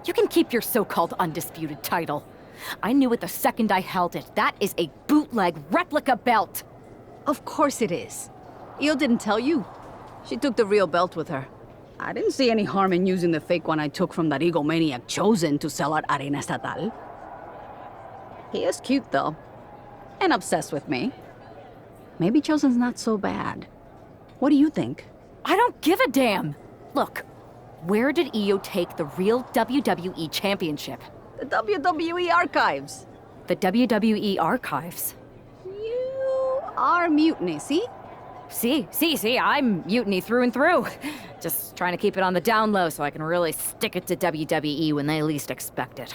You can keep your so-called undisputed title. I knew it the second I held it. That is a bootleg replica belt. Of course it is. Io didn't tell you. She took the real belt with her. I didn't see any harm in using the fake one I took from that egomaniac Chosen to sell at Arena Estatal. He is cute, though. And obsessed with me. Maybe Chosen's not so bad. What do you think? I don't give a damn. Look, where did Io take the real WWE Championship? The WWE archives. The WWE archives? You are Mutiny, see? See, I'm mutiny through and through. Just trying to keep it on the down low so I can really stick it to WWE when they least expect it.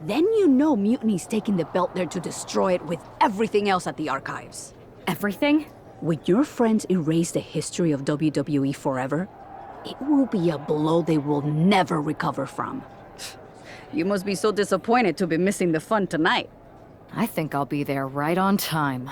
Then you know Mutiny's taking the belt there to destroy it with everything else at the archives. Everything? When your friends erase the history of WWE forever, it will be a blow they will never recover from. You must be so disappointed to be missing the fun tonight. I think I'll be there right on time.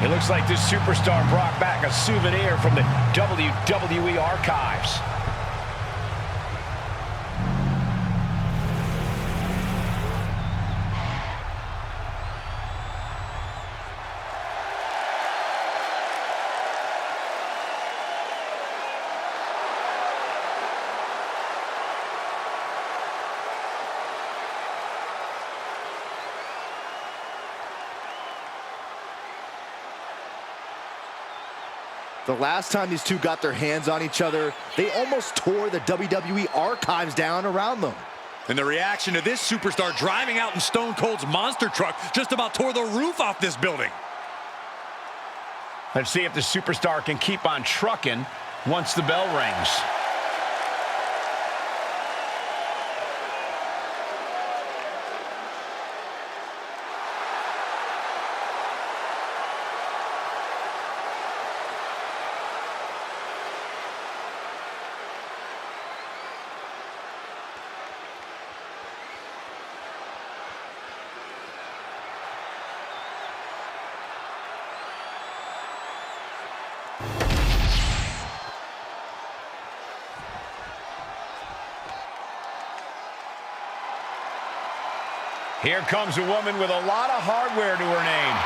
It looks like this superstar brought back a souvenir from the WWE archives. The last time these two got their hands on each other, they almost tore the WWE archives down around them. And the reaction to this superstar driving out in Stone Cold's monster truck just about tore the roof off this building. Let's see if the superstar can keep on trucking once the bell rings. Here comes a woman with a lot of hardware to her name.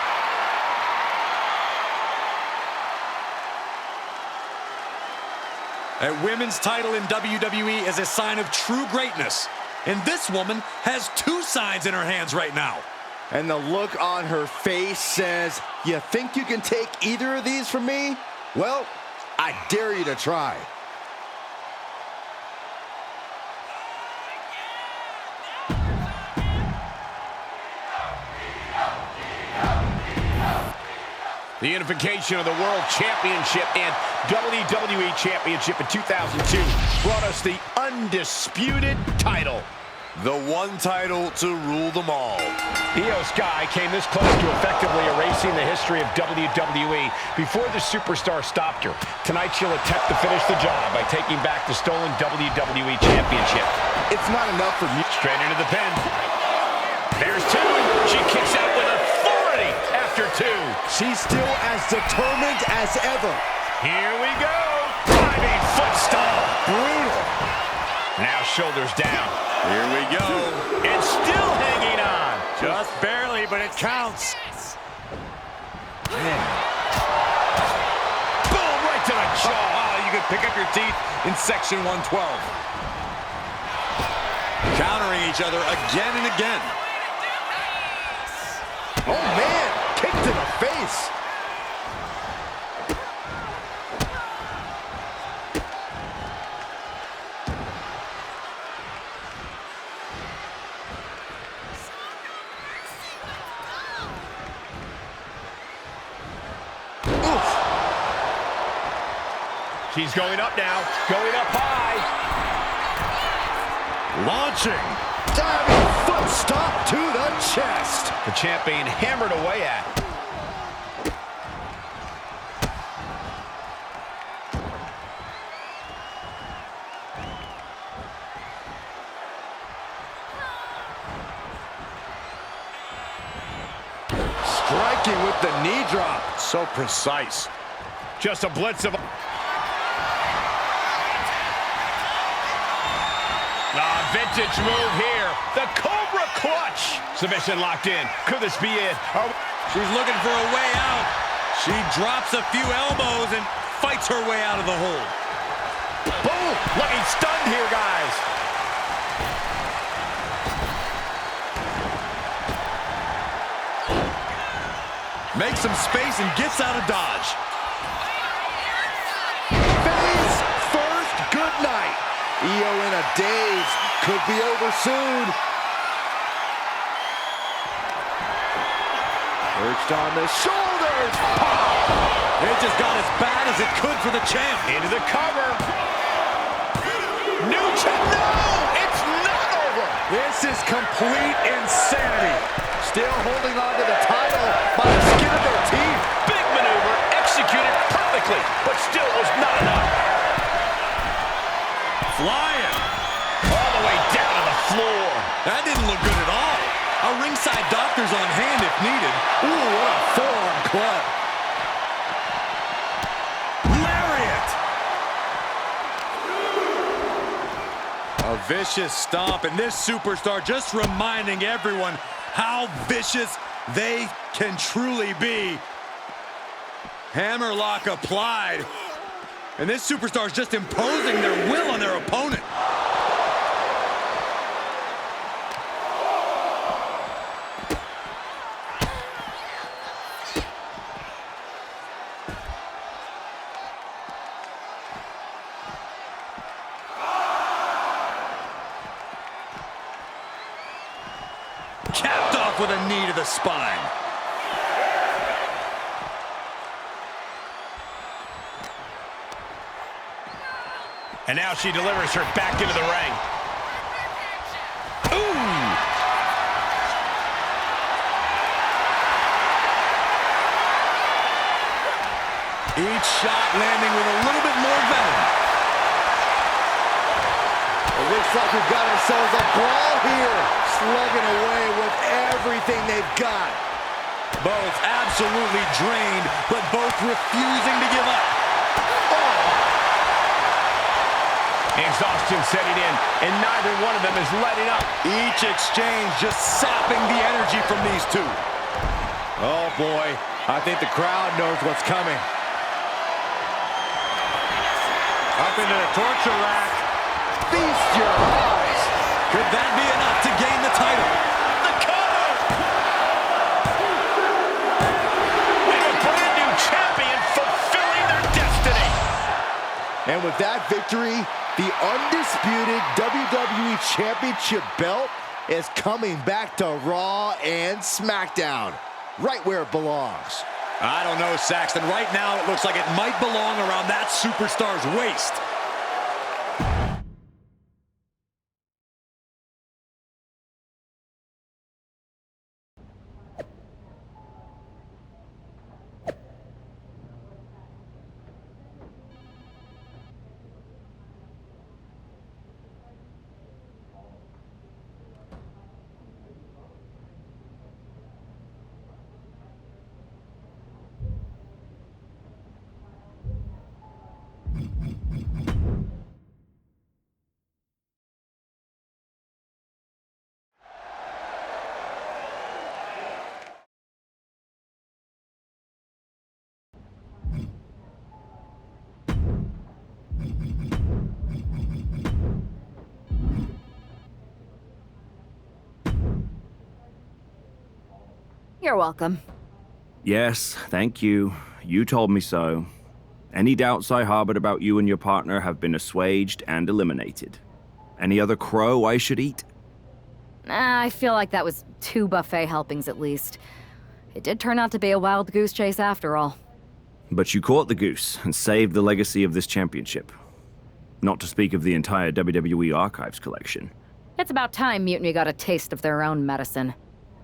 A women's title in WWE is a sign of true greatness. And this woman has two signs in her hands right now. And the look on her face says, you think you can take either of these from me? Well, I dare you to try. The unification of the World Championship and WWE Championship in 2002 brought us the undisputed title. The one title to rule them all. Io Sky came this close to effectively erasing the history of WWE before the superstar stopped her. Tonight she'll attempt to finish the job by taking back the stolen WWE Championship. It's not enough for me. Straight into the pin. There's two. She kicks out with authority after two. She's still as determined as ever. Here we go. Diving foot stomp. Brutal. Now shoulders down. Here we go. And still hanging on. Just barely, but it counts. Man. Boom, right to the jaw. Oh, you can pick up your teeth in section 112. Countering each other again and again. Oh, man. Kick to the face. She's going up now, going up high. Launching. Diving foot stomp to the chest. The champ being hammered away at. Striking with the knee drop. So precise. Just a blitz of... vintage move here. The Cobra Clutch. Submission locked in. Could this be it? She's looking for a way out. She drops a few elbows and fights her way out of the hold. Boom! Looking stunned here, guys. Makes some space and gets out of dodge. Face first, good night. Io in a daze. Could be over soon. Perched on the shoulders. Pop! It just got as bad as it could for the champ. Into the cover. New champ. No! It's not over. This is complete insanity. Still holding on to the title by the skin of their teeth. Big maneuver executed perfectly, but still was not enough. Flying. All the way down to the floor. That didn't look good at all. A ringside doctor's on hand if needed. Ooh, what a forearm club. vicious stomp, and this superstar just reminding everyone how vicious they can truly be. Hammerlock applied. And this superstar is just imposing their will on their opponent. Capped off with a knee to the spine. And now she delivers her back into the ring. Ooh! Each shot landing with a little bit more venom. It looks like we've got ourselves a brawl here. Slugging away with everything they've got. Both absolutely drained, but both refusing to give up. Exhaustion setting in, and neither one of them is letting up. Each exchange just sapping the energy from these two. Oh boy, I think the crowd knows what's coming. Up into the torture rack. Feast your eyes. Could that be enough to gain the title? The cover! And a brand new champion fulfilling their destiny. And with that victory, the undisputed WWE Championship belt is coming back to Raw and SmackDown, right where it belongs. I don't know, Saxton. Right now, it looks like it might belong around that superstar's waist. You're welcome. Yes, thank you. You told me so. Any doubts I harbored about you and your partner have been assuaged and eliminated. Any other crow I should eat? I feel like that was 2 buffet helpings at least. It did turn out to be a wild goose chase after all. But you caught the goose and saved the legacy of this championship. Not to speak of the entire WWE Archives collection. It's about time Mutiny got a taste of their own medicine.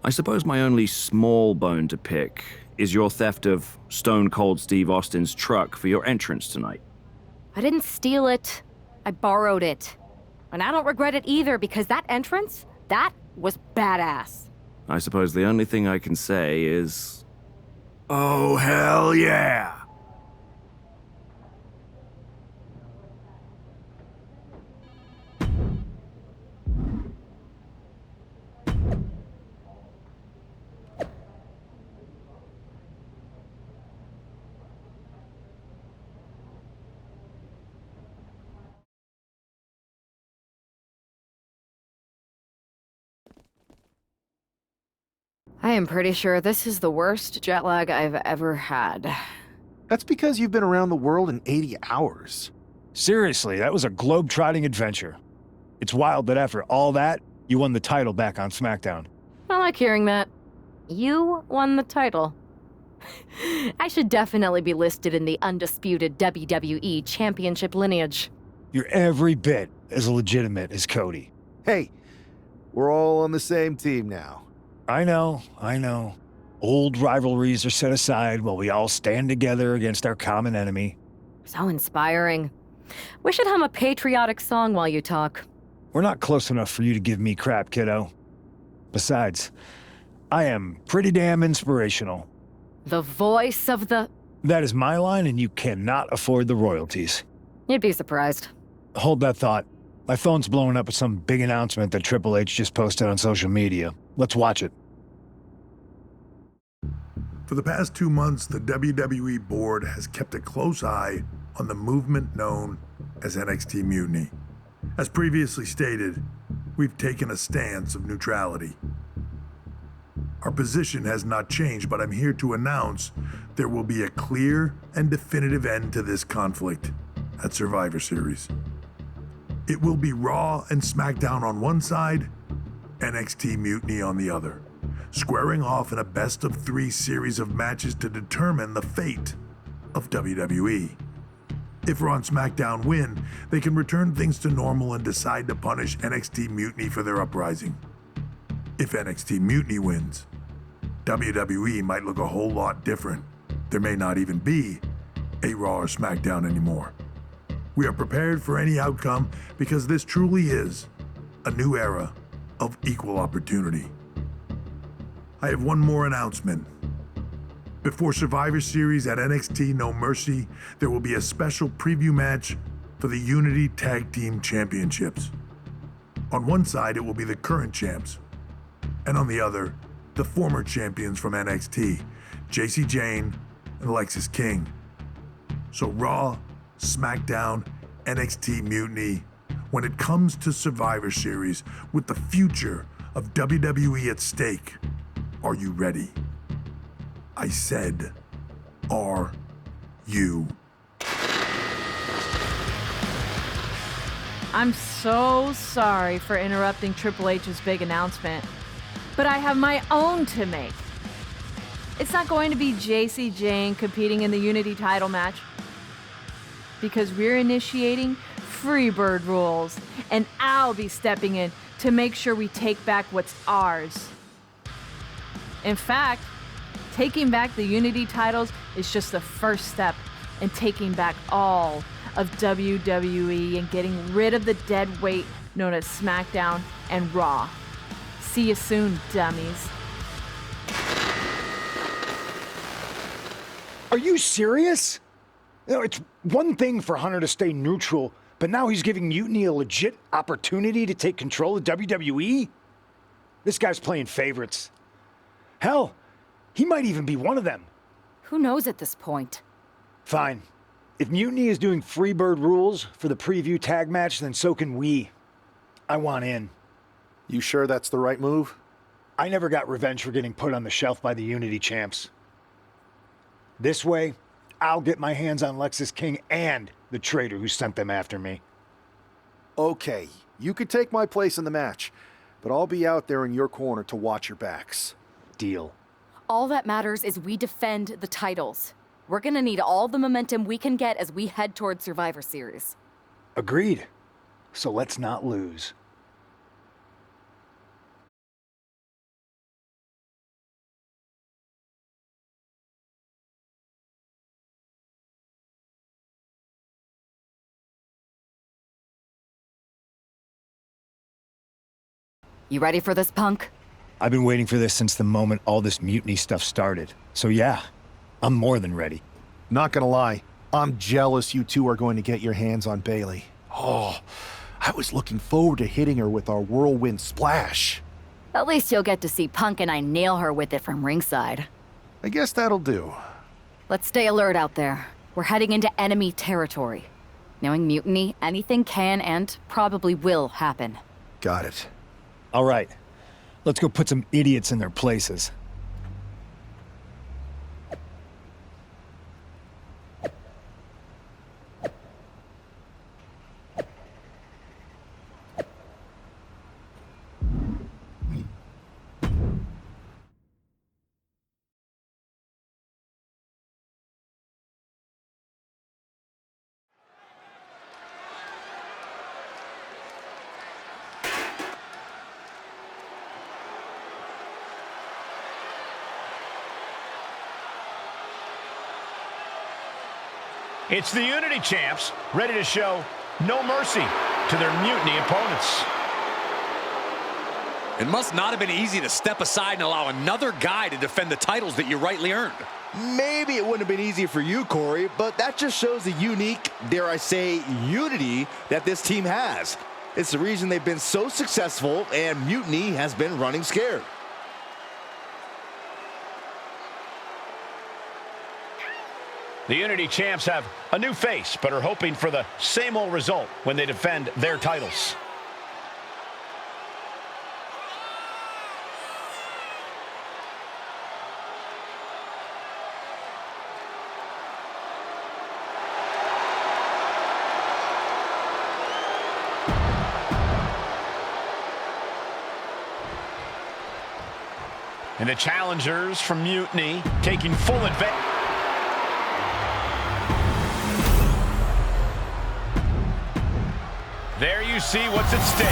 I suppose my only small bone to pick is your theft of Stone Cold Steve Austin's truck for your entrance tonight. I didn't steal it. I borrowed it. And I don't regret it either, because that entrance, that was badass. I suppose the only thing I can say is... oh, hell yeah! I am pretty sure this is the worst jet lag I've ever had. That's because you've been around the world in 80 hours. Seriously, that was a globe-trotting adventure. It's wild that after all that, you won the title back on SmackDown. I like hearing that. You won the title. I should definitely be listed in the undisputed WWE Championship lineage. You're every bit as legitimate as Cody. Hey, we're all on the same team now. I know. Old rivalries are set aside while we all stand together against our common enemy. So inspiring. We should hum a patriotic song while you talk. We're not close enough for you to give me crap, kiddo. Besides, I am pretty damn inspirational. The voice of the... That is my line, and you cannot afford the royalties. You'd be surprised. Hold that thought. My phone's blowing up with some big announcement that Triple H just posted on social media. Let's watch it. For the past 2 months, the WWE board has kept a close eye on the movement known as NXT Mutiny. As previously stated, we've taken a stance of neutrality. Our position has not changed, but I'm here to announce there will be a clear and definitive end to this conflict at Survivor Series. It will be Raw and SmackDown on one side, NXT Mutiny on the other, squaring off in a best-of-3 series of matches to determine the fate of WWE. If Raw and SmackDown win, they can return things to normal and decide to punish NXT Mutiny for their uprising. If NXT Mutiny wins, WWE might look a whole lot different. There may not even be a Raw or SmackDown anymore. We are prepared for any outcome because this truly is a new era of equal opportunity. I have one more announcement. Before Survivor Series at NXT No Mercy, there will be a special preview match for the Unity Tag Team Championships. On one side, it will be the current champs, and on the other, the former champions from NXT, Jacy Jayne and Alexis King. So Raw, SmackDown, NXT Mutiny, when it comes to Survivor Series with the future of WWE at stake, are you ready? I said, are you? I'm so sorry for interrupting Triple H's big announcement, but I have my own to make. It's not going to be Jacy Jayne competing in the Unity title match, because we're initiating Freebird rules, and I'll be stepping in to make sure we take back what's ours. In fact, taking back the Unity titles is just the first step in taking back all of WWE and getting rid of the dead weight known as SmackDown and Raw. See you soon, dummies. Are you serious? You know, it's one thing for Hunter to stay neutral, but now he's giving Mutiny a legit opportunity to take control of WWE? This guy's playing favorites. Hell, he might even be one of them. Who knows at this point? Fine. If Mutiny is doing Freebird rules for the preview tag match, then so can we. I want in. You sure that's the right move? I never got revenge for getting put on the shelf by the Unity champs. This way, I'll get my hands on Alexis King and the traitor who sent them after me. Okay, you could take my place in the match, but I'll be out there in your corner to watch your backs. Deal. All that matters is we defend the titles. We're gonna need all the momentum we can get as we head towards Survivor Series. Agreed. So let's not lose. You ready for this, punk? I've been waiting for this since the moment all this Mutiny stuff started. So yeah, I'm more than ready. Not gonna lie, I'm jealous you two are going to get your hands on Bayley. Oh, I was looking forward to hitting her with our whirlwind splash. At least you'll get to see Punk and I nail her with it from ringside. I guess that'll do. Let's stay alert out there. We're heading into enemy territory. Knowing Mutiny, anything can and probably will happen. Got it. All right, let's go put some idiots in their places. It's the Unity champs, ready to show no mercy to their Mutiny opponents. It must not have been easy to step aside and allow another guy to defend the titles that you rightly earned. Maybe it wouldn't have been easy for you, Corey, but that just shows the unique, dare I say, unity that this team has. It's the reason they've been so successful and Mutiny has been running scared. The Unity champs have a new face, but are hoping for the same old result when they defend their titles. And the challengers from Mutiny taking full advantage. There you see what's at stake.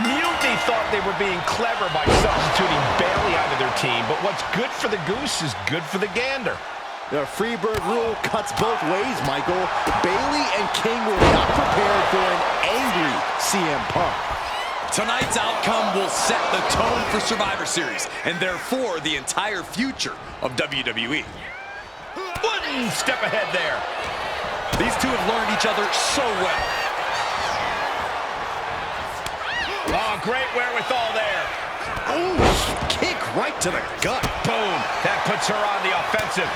Mutiny thought they were being clever by substituting Bayley out of their team, but what's good for the goose is good for the gander. The Freebird rule cuts both ways, Michael. Bayley and King were not prepared for an angry CM Punk. Tonight's outcome will set the tone for Survivor Series, and therefore the entire future of WWE. One step ahead there. These two have learned each other so well. Oh, great wherewithal there. Oh, kick right to the gut. Boom. That puts her on the offensive.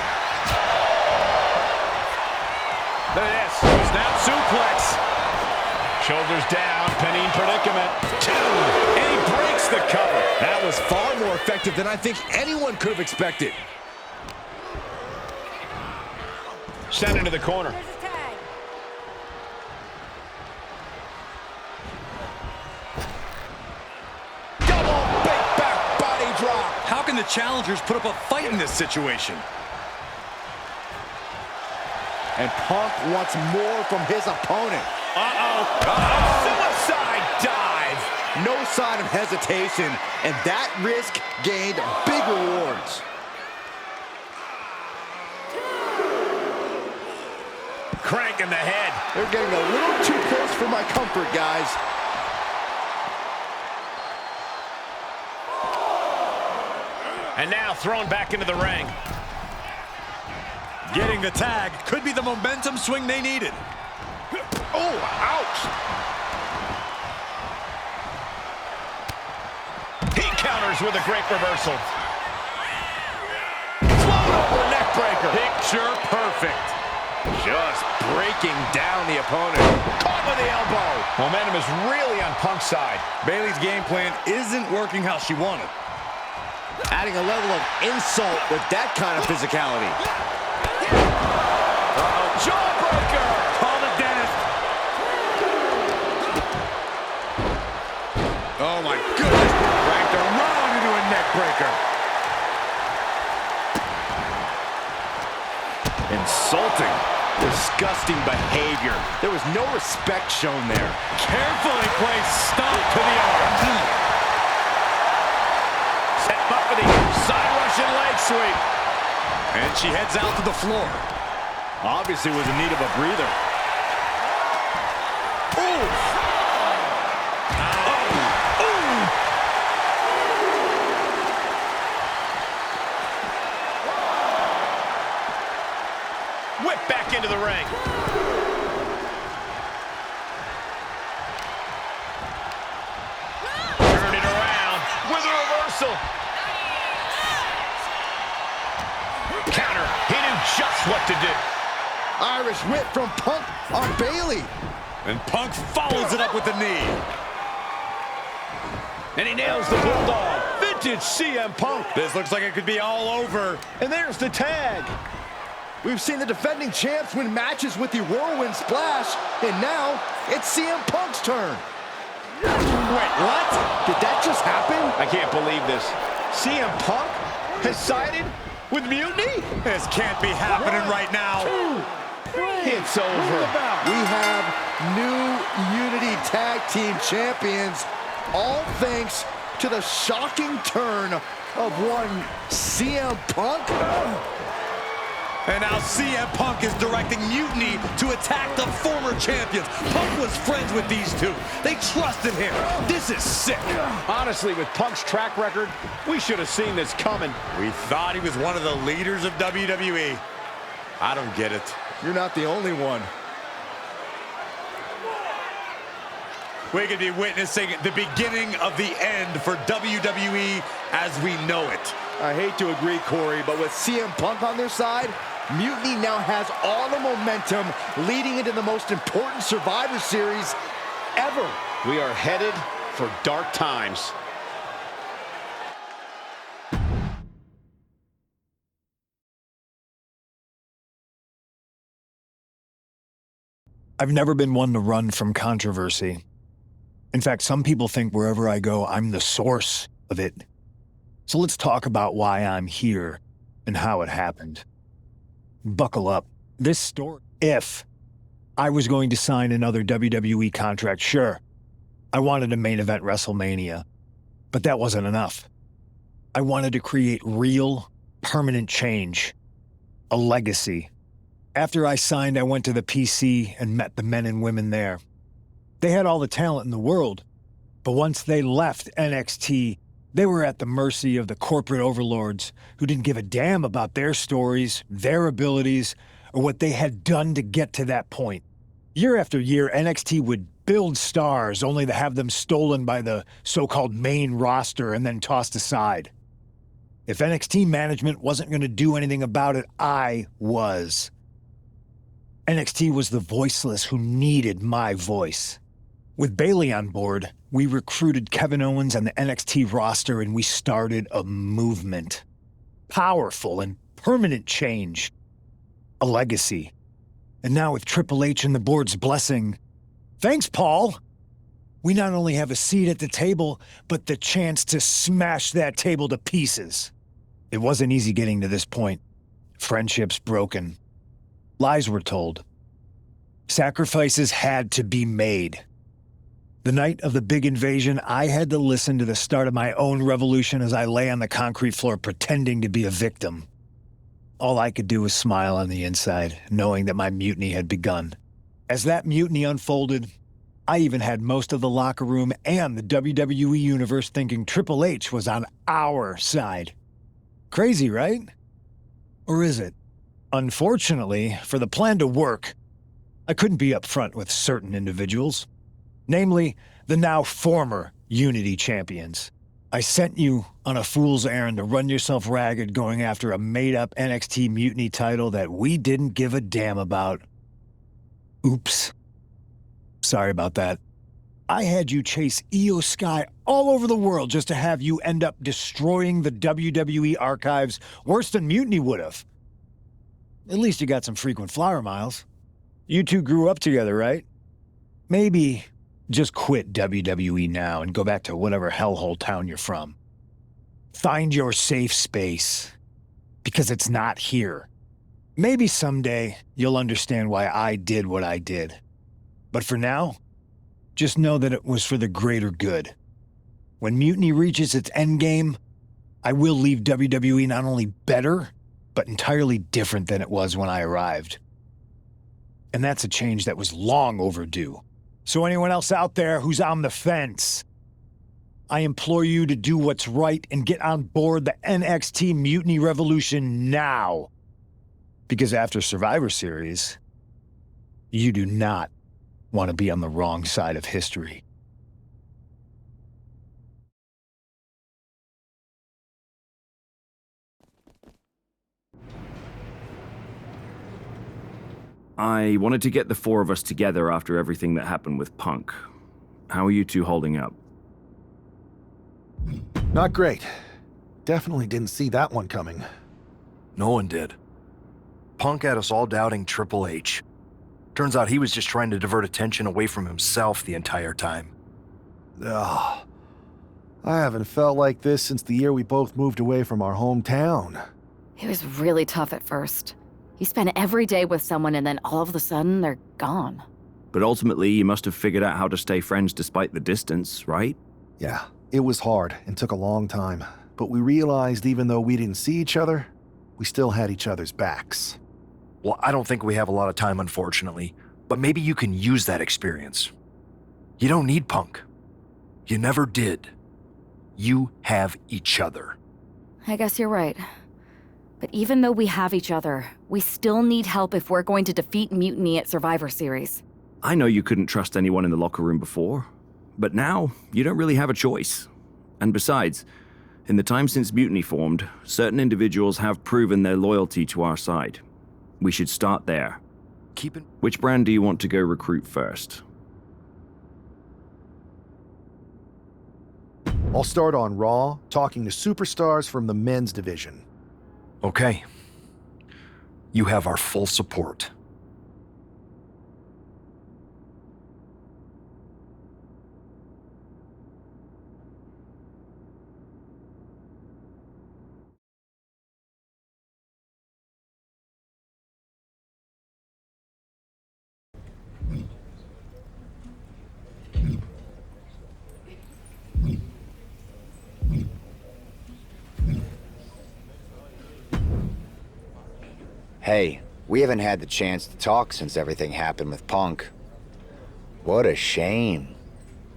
Look at this. Snap suplex. Shoulders down, pinning predicament. 2, and he breaks the cover. That was far more effective than I think anyone could have expected. Sent into the corner. Double big back body drop. How can the challengers put up a fight in this situation? And Punk wants more from his opponent. Suicide dive. No sign of hesitation, and that risk gained big rewards. Crank in the head. They're getting a little too close for my comfort, guys. And now thrown back into the ring. Getting the tag could be the momentum swing they needed. Oh, ouch. He counters with a great reversal. Float over neck breaker. Picture perfect. Just breaking down the opponent. Caught with the elbow. Momentum is really on Punk's side. Bayley's game plan isn't working how she wanted. Adding a level of insult with that kind of physicality. Jawbreaker. Call the dentist. Oh my goodness. Cranked around into a neck breaker. Insulting. Disgusting behavior. There was no respect shown there. Carefully placed stomp to the arm. Set up for the side Russian leg sweep. And she heads out to the floor. Obviously was in need of a breather. Ooh. Whip back into the ring. Turn it around with a reversal. Counter. He knew just what to do. Irish whip from Punk on Bayley. And Punk follows it up with the knee. And he nails the bulldog. Vintage CM Punk. This looks like it could be all over. And there's the tag. We've seen the defending champs win matches with the whirlwind splash, and now it's CM Punk's turn. Wait, what? Did that just happen? I can't believe this. CM Punk has sided with Mutiny? This can't be happening right now. It's over. We have new Unity Tag Team Champions, all thanks to the shocking turn of one CM Punk. And now CM Punk is directing Mutiny to attack the former champions. Punk was friends with these two. They trusted him. This is sick. Honestly, with Punk's track record, we should have seen this coming. We thought he was one of the leaders of WWE. I don't get it. You're not the only one. We could be witnessing the beginning of the end for WWE as we know it. I hate to agree, Corey, but with CM Punk on their side, Mutiny now has all the momentum leading into the most important Survivor Series ever. We are headed for dark times. I've never been one to run from controversy. In fact, some people think wherever I go, I'm the source of it. So let's talk about why I'm here and how it happened. Buckle up. This story, if I was going to sign another WWE contract, sure, I wanted a main event WrestleMania, but that wasn't enough. I wanted to create real, permanent change, a legacy. After I signed, I went to the PC and met the men and women there. They had all the talent in the world, but once they left NXT, they were at the mercy of the corporate overlords who didn't give a damn about their stories, their abilities, or what they had done to get to that point. Year after year, NXT would build stars only to have them stolen by the so-called main roster and then tossed aside. If NXT management wasn't going to do anything about it, I was. NXT was the voiceless who needed my voice. With Bayley on board, we recruited Kevin Owens and the NXT roster, and we started a movement. Powerful and permanent change. A legacy. And now with Triple H and the board's blessing, thanks, Paul! We not only have a seat at the table, but the chance to smash that table to pieces. It wasn't easy getting to this point. Friendships broken. Lies were told. Sacrifices had to be made. The night of the big invasion, I had to listen to the start of my own revolution as I lay on the concrete floor pretending to be a victim. All I could do was smile on the inside, knowing that my mutiny had begun. As that mutiny unfolded, I even had most of the locker room and the WWE Universe thinking Triple H was on our side. Crazy, right? Or is it? Unfortunately, for the plan to work, I couldn't be upfront with certain individuals. Namely, the now former Unity champions. I sent you on a fool's errand to run yourself ragged going after a made-up NXT Mutiny title that we didn't give a damn about. Oops. Sorry about that. I had you chase Io Sky all over the world just to have you end up destroying the WWE archives worse than Mutiny would have. At least you got some frequent flyer miles. You two grew up together, right? Maybe just quit WWE now and go back to whatever hellhole town you're from. Find your safe space, because it's not here. Maybe someday you'll understand why I did what I did. But for now, just know that it was for the greater good. When Mutiny reaches its endgame, I will leave WWE not only better, but entirely different than it was when I arrived. And that's a change that was long overdue. So anyone else out there who's on the fence, I implore you to do what's right and get on board the NXT Mutiny Revolution now. Because after Survivor Series, you do not want to be on the wrong side of history. I wanted to get the four of us together after everything that happened with Punk. How are you two holding up? Not great. Definitely didn't see that one coming. No one did. Punk had us all doubting Triple H. Turns out he was just trying to divert attention away from himself the entire time. Ugh. I haven't felt like this since the year we both moved away from our hometown. It was really tough at first. You spend every day with someone and then all of a sudden they're gone. But ultimately, you must have figured out how to stay friends despite the distance, right? Yeah, it was hard and took a long time. But we realized even though we didn't see each other, we still had each other's backs. Well, I don't think we have a lot of time, unfortunately, but maybe you can use that experience. You don't need Punk. You never did. You have each other. I guess you're right. But even though we have each other, we still need help if we're going to defeat Mutiny at Survivor Series. I know you couldn't trust anyone in the locker room before, but now you don't really have a choice. And besides, in the time since Mutiny formed, certain individuals have proven their loyalty to our side. We should start there. Which brand do you want to go recruit first? I'll start on Raw, talking to superstars from the men's division. Okay. You have our full support. Hey, we haven't had the chance to talk since everything happened with Punk. What a shame.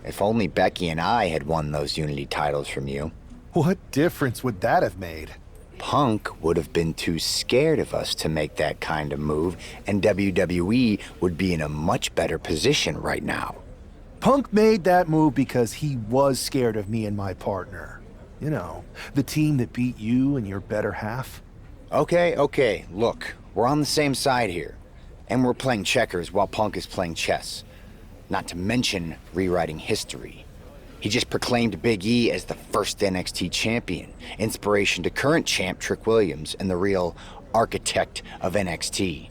If only Becky and I had won those Unity titles from you. What difference would that have made? Punk would have been too scared of us to make that kind of move, and WWE would be in a much better position right now. Punk made that move because he was scared of me and my partner. You know, the team that beat you and your better half. Okay, look, we're on the same side here. And we're playing checkers while Punk is playing chess. Not to mention rewriting history. He just proclaimed Big E as the first NXT champion, inspiration to current champ Trick Williams and the real architect of NXT.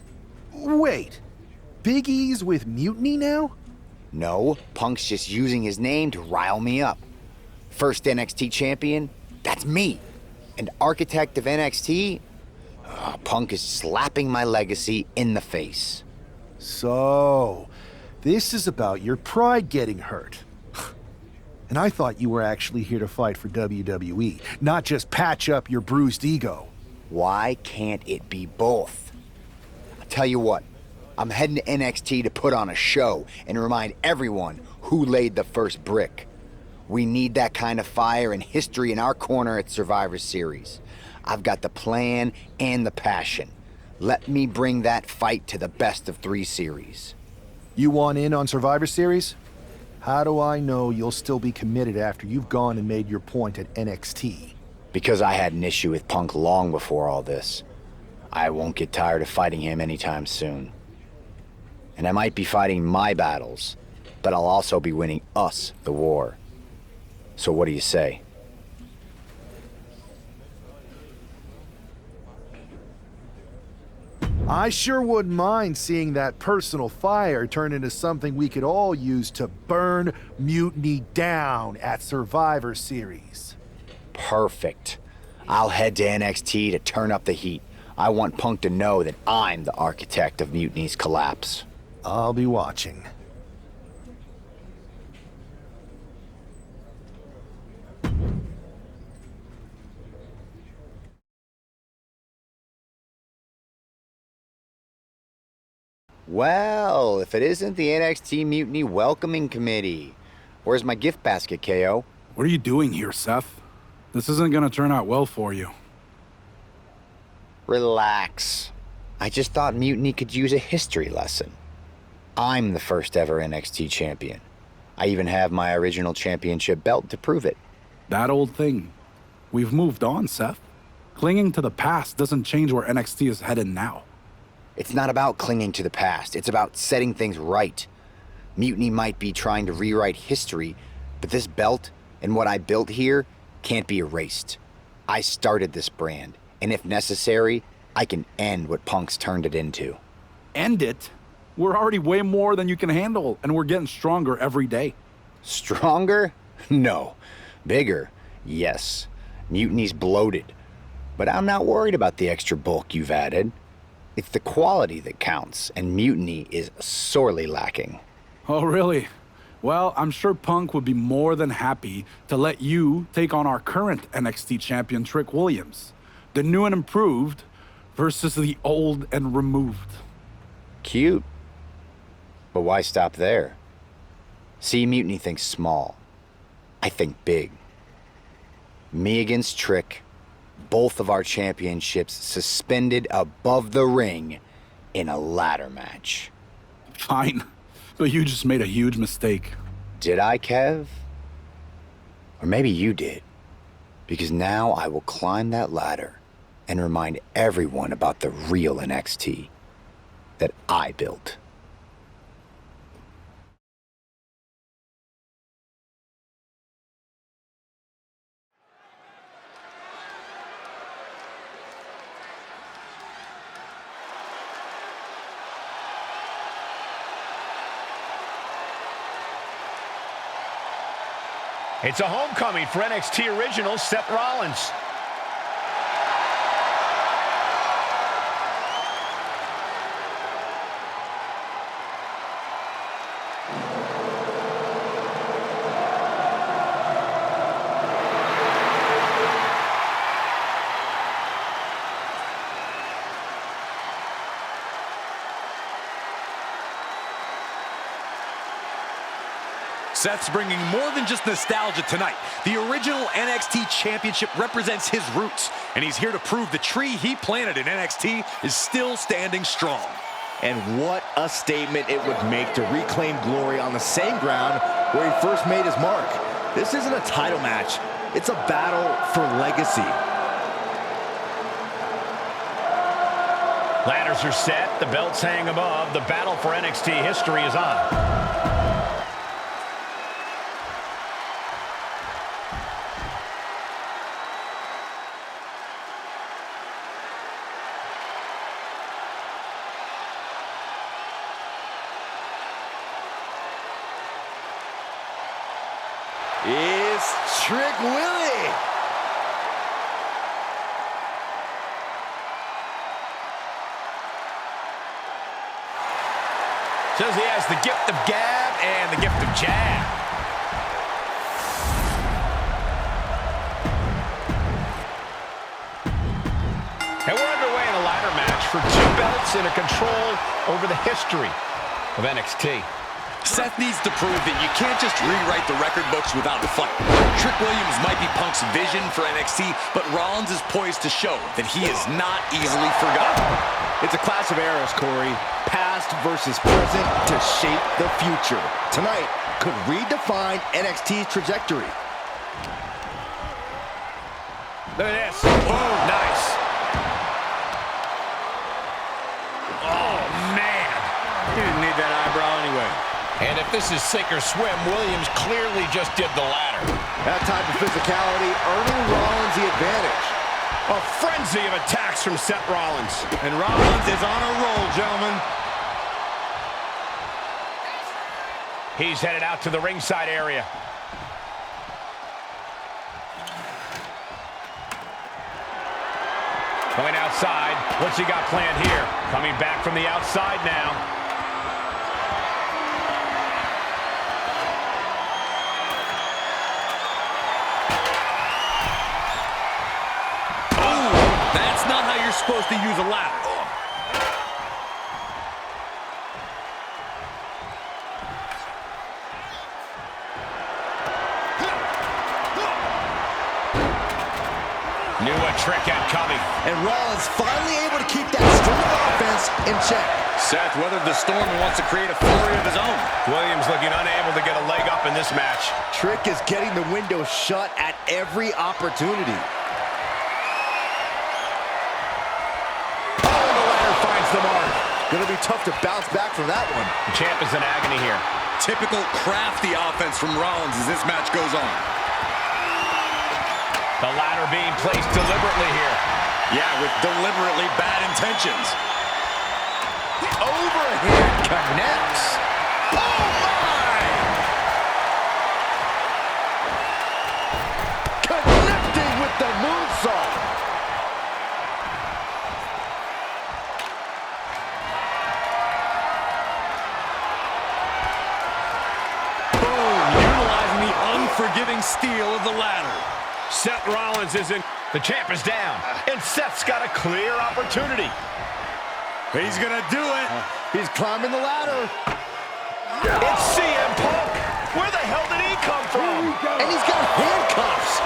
Wait, Big E's with Mutiny now? No, Punk's just using his name to rile me up. First NXT champion? That's me. And architect of NXT? Punk is slapping my legacy in the face. So, this is about your pride getting hurt. And I thought you were actually here to fight for WWE, not just patch up your bruised ego. Why can't it be both? I'll tell you what, I'm heading to NXT to put on a show and remind everyone who laid the first brick. We need that kind of fire and history in our corner at Survivor Series. I've got the plan and the passion. Let me bring that fight to the best of 3 series. You want in on Survivor Series? How do I know you'll still be committed after you've gone and made your point at NXT? Because I had an issue with Punk long before all this. I won't get tired of fighting him anytime soon. And I might be fighting my battles, but I'll also be winning us the war. So what do you say? I sure wouldn't mind seeing that personal fire turn into something we could all use to burn Mutiny down at Survivor Series. Perfect. I'll head to NXT to turn up the heat. I want Punk to know that I'm the architect of Mutiny's collapse. I'll be watching. Well, if it isn't the NXT Mutiny Welcoming Committee. Where's my gift basket, KO? What are you doing here, Seth? This isn't gonna turn out well for you. Relax. I just thought Mutiny could use a history lesson. I'm the first ever NXT champion. I even have my original championship belt to prove it. That old thing. We've moved on, Seth. Clinging to the past doesn't change where NXT is headed now. It's not about clinging to the past. It's about setting things right. Mutiny might be trying to rewrite history, but this belt and what I built here can't be erased. I started this brand, and if necessary, I can end what Punk's turned it into. End it? We're already way more than you can handle, and we're getting stronger every day. Stronger? No. Bigger? Yes. Mutiny's bloated. But I'm not worried about the extra bulk you've added. It's the quality that counts, and Mutiny is sorely lacking. Oh, really? Well, I'm sure Punk would be more than happy to let you take on our current NXT champion, Trick Williams. The new and improved versus the old and removed. Cute. But why stop there? See, Mutiny thinks small. I think big. Me against Trick, both of our championships suspended above the ring in a ladder match. Fine, but you just made a huge mistake. Did I, Kev? Or maybe you did. Because now I will climb that ladder and remind everyone about the real NXT that I built. It's a homecoming for NXT original Seth Rollins. Seth's bringing more than just nostalgia tonight. The original NXT Championship represents his roots, and he's here to prove the tree he planted in NXT is still standing strong. And what a statement it would make to reclaim glory on the same ground where he first made his mark. This isn't a title match. It's a battle for legacy. Ladders are set. The belts hang above. The battle for NXT history is on. It's Trick Willie. Says he has the gift of gab and the gift of jab. And we're underway in a ladder match for 2 belts and a control over the history of NXT. Seth needs to prove that you can't just rewrite the record books without a fight. Trick Williams might be Punk's vision for NXT, but Rollins is poised to show that he is not easily forgotten. It's a clash of eras, Corey. Past versus present to shape the future. Tonight could redefine NXT's trajectory. Look at this. Boom. Nice. Oh, man. He didn't need that eyebrow anyway. And if this is sink or swim, Williams clearly just did the latter. That type of physicality earning Rollins the advantage. A frenzy of attacks from Seth Rollins. And Rollins is on a roll, gentlemen. He's headed out to the ringside area. Going outside. What's he got planned here? Coming back from the outside now. That's not how you're supposed to use a ladder. Knew a trick had coming. And Rollins finally able to keep that string of offense in check. Seth weathered the storm and wants to create a flurry of his own. Williams looking unable to get a leg up in this match. Trick is getting the window shut at every opportunity. Finds the mark. Gonna be tough to bounce back from that one. The champ is in agony here. Typical crafty offense from Rollins as this match goes on. The ladder being placed deliberately here. Yeah, with deliberately bad intentions. The overhand connects. Oh my! Connecting with the moonsault. Unforgiving steel of the ladder. Seth Rollins is in. The champ is down. And Seth's got a clear opportunity. He's gonna do it. He's climbing the ladder. It's CM Punk. Where the hell did he come from? And he's got handcuffs.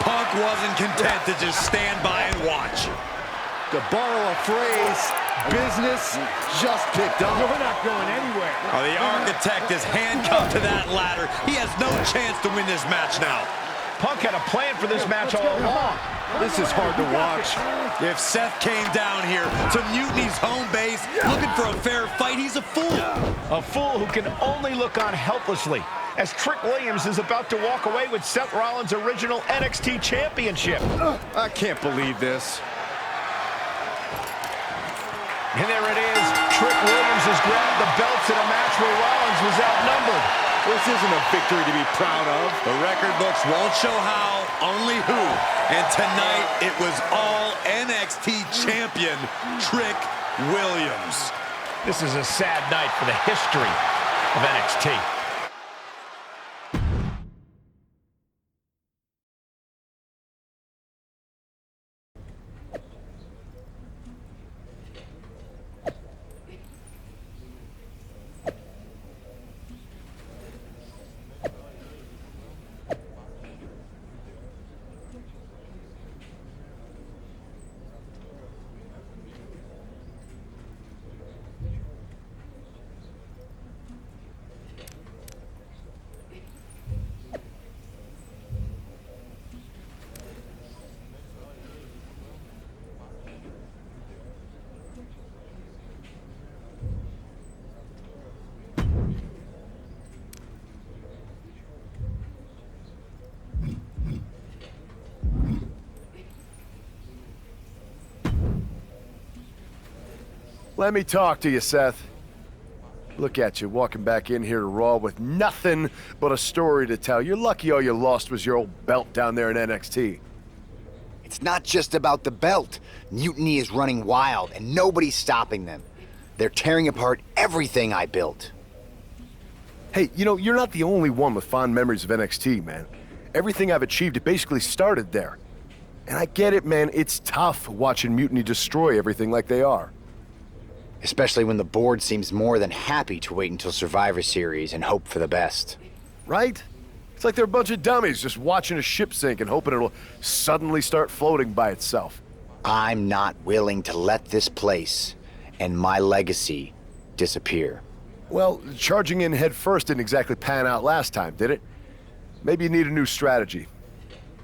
Punk wasn't content to just stand by and watch. To borrow a phrase, business just picked up. We're not going anywhere. Oh, the architect is handcuffed to that ladder. He has no chance to win this match now. Punk had a plan for this match all along. This is hard to watch. If Seth came down here to Mutiny's home base looking for a fair fight, he's a fool. A fool who can only look on helplessly as Trick Williams is about to walk away with Seth Rollins' original NXT Championship. I can't believe this. And there it is. Trick Williams has grabbed the belts in a match where Rollins was outnumbered. This isn't a victory to be proud of. The record books won't show how, only who. And tonight, it was all NXT champion Trick Williams. This is a sad night for the history of NXT. Let me talk to you, Seth. Look at you, walking back in here to Raw with nothing but a story to tell. You're lucky all you lost was your old belt down there in NXT. It's not just about the belt. Mutiny is running wild, and nobody's stopping them. They're tearing apart everything I built. Hey, you know, you're not the only one with fond memories of NXT, man. Everything I've achieved, it basically started there. And I get it, man, it's tough watching Mutiny destroy everything like they are. Especially when the board seems more than happy to wait until Survivor Series and hope for the best. Right? It's like they're a bunch of dummies just watching a ship sink and hoping it'll suddenly start floating by itself. I'm not willing to let this place and my legacy disappear. Well, charging in head first didn't exactly pan out last time, did it? Maybe you need a new strategy.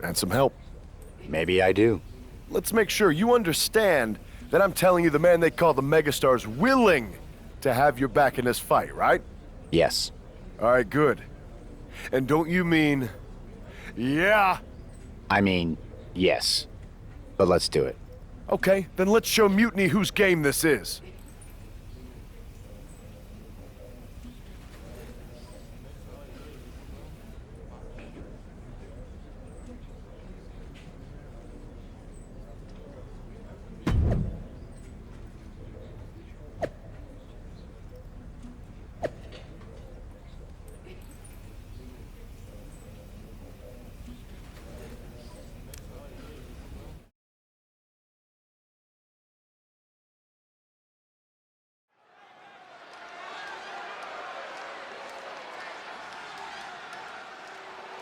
And some help. Maybe I do. Let's make sure you understand that I'm telling you the man they call the Megastar's willing to have your back in this fight, right? Yes. All right, good. And don't you mean, yeah? I mean, yes. But let's do it. Okay, then let's show Mutiny whose game this is.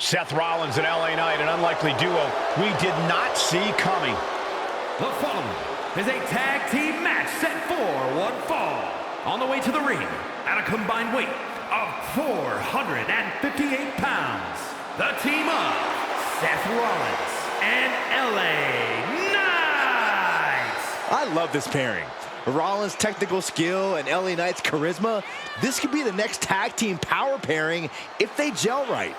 Seth Rollins and LA Knight, an unlikely duo we did not see coming. The following is a tag team match set for one fall. On the way to the ring, at a combined weight of 458 pounds, the team of Seth Rollins and LA Knight. I love this pairing. Rollins' technical skill and LA Knight's charisma. This could be the next tag team power pairing if they gel right.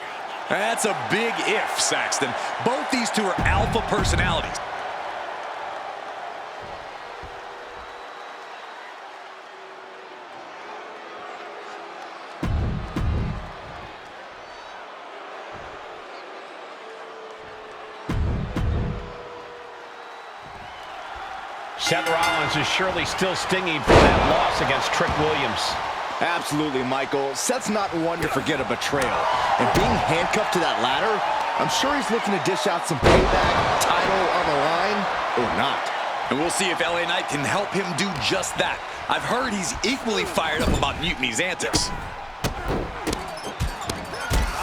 That's a big if, Saxton. Both these two are alpha personalities. Seth Rollins is surely still stinging from that loss against Trick Williams. Absolutely, Michael. Seth's not one to forget a betrayal. And being handcuffed to that ladder, I'm sure he's looking to dish out some payback, title on the line, or not. And we'll see if LA Knight can help him do just that. I've heard he's equally fired up about Mutiny's antics.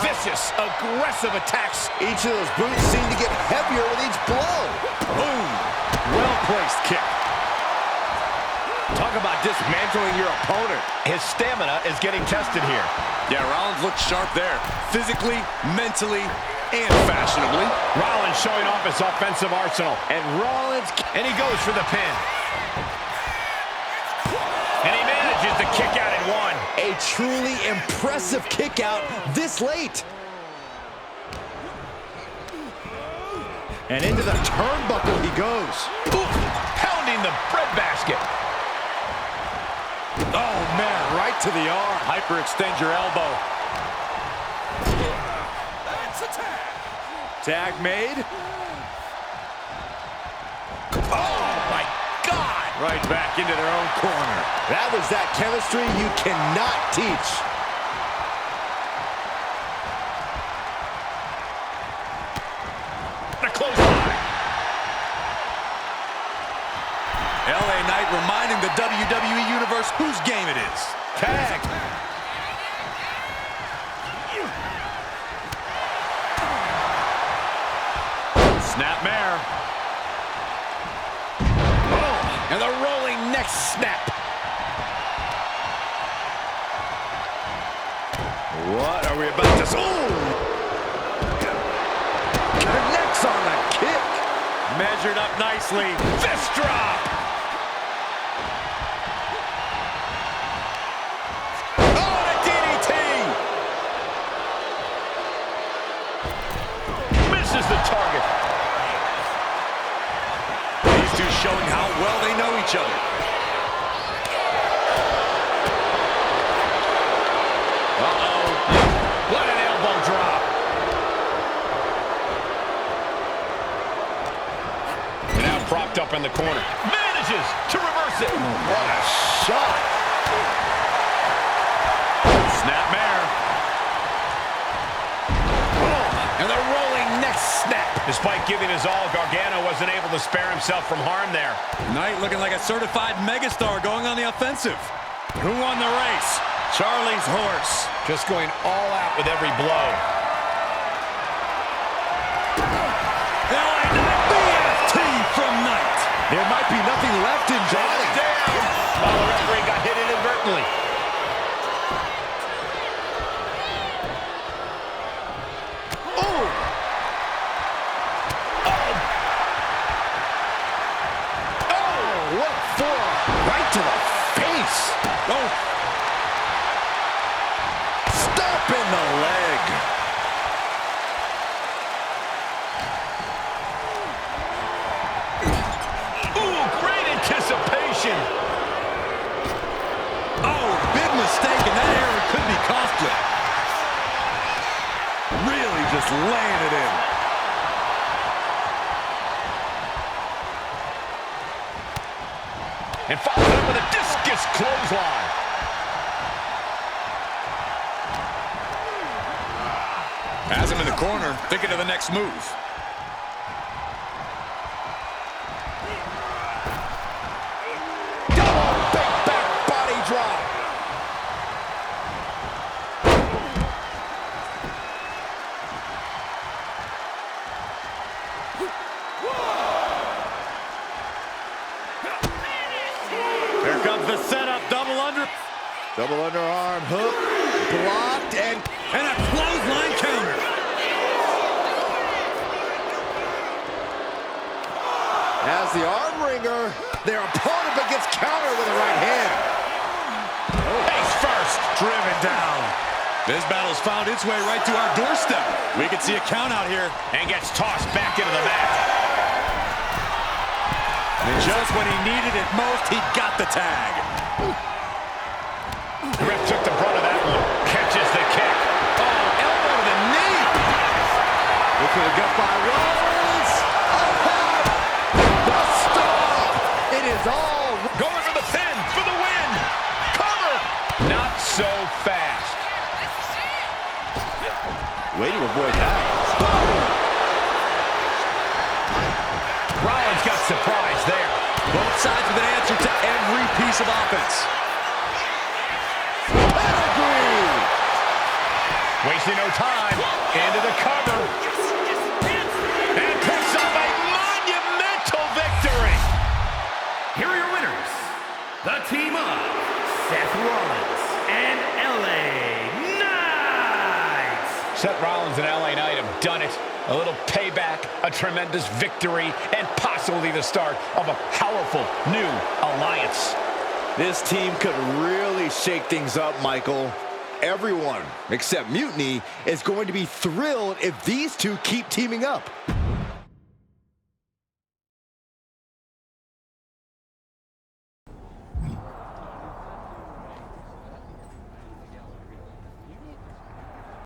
Fist vicious, aggressive attacks. Each of those boots seem to get heavier with each blow. Boom. Well-placed kick. Talk about dismantling your opponent. His stamina is getting tested here. Yeah, Rollins looked sharp there. Physically, mentally, and fashionably. Rollins showing off his offensive arsenal. And and he goes for the pin. And he manages to kick out in one. A truly impressive kick out this late. And into the turnbuckle he goes. Ooh, pounding the breadbasket. Oh, man, right to the arm. Hyperextend your elbow. Tag made. Oh, my God. Right back into their own corner. That was that chemistry you cannot teach. A close line. LA Knight reminding the WWE Universe whose game it is. Tag. Snapmare. Oh, and the rolling neck snap. What are we about to see? Connects on the kick. Measured up nicely. Fist drop. Oh, and a DDT. Misses the target. These two showing how well they know each other. Uh-oh. What an elbow drop. And now propped up in the corner. Manages to reverse it. What a shot. Snapmare. And the rolling neck snap. Despite giving his all, Gargano wasn't able to spare himself from harm there. Knight looking like a certified megastar going on the offensive. Who won the race? Charlie's horse. Just going all out with every blow. LA Knight BFT from Knight. There might be nothing left in Johnny. Down. Oh, the referee got hit inadvertently. Right to the face. Oh. Stop in the leg. Ooh, great anticipation. Oh, big mistake, and that error could be costly. Really just laying it in. And follows up with a discus clothesline. Has him in the corner, thinking of the next move. Double big back body drop. Here comes the setup, double under. Double underarm hook, blocked, and a clothesline counter. as the arm wringer, their opponent gets countered with a right hand. Face first. Driven down. This battle's found its way right to our doorstep. We could see a count out here. And gets tossed back into the mat. And just when he needed it most, he got the tag. The ref took the brunt of that one. Catches the kick. Oh, elbow to the knee. Look for the gut by Rollins. The stop. It is all. Going for the pin for the win. Cover. Not so fast. Way to avoid that. Rollins got surprised there. Both sides with an answer to every piece of offense. Wastes wasting no time. Into the cover. And picks up a monumental victory. Here are your winners, the team of Seth Rollins and LA Knight. Seth Rollins and LA Knight have done it. A little payback, a tremendous victory, and possibly the start of a powerful new alliance. This team could really shake things up, Michael. Everyone, except Mutiny, is going to be thrilled if these two keep teaming up.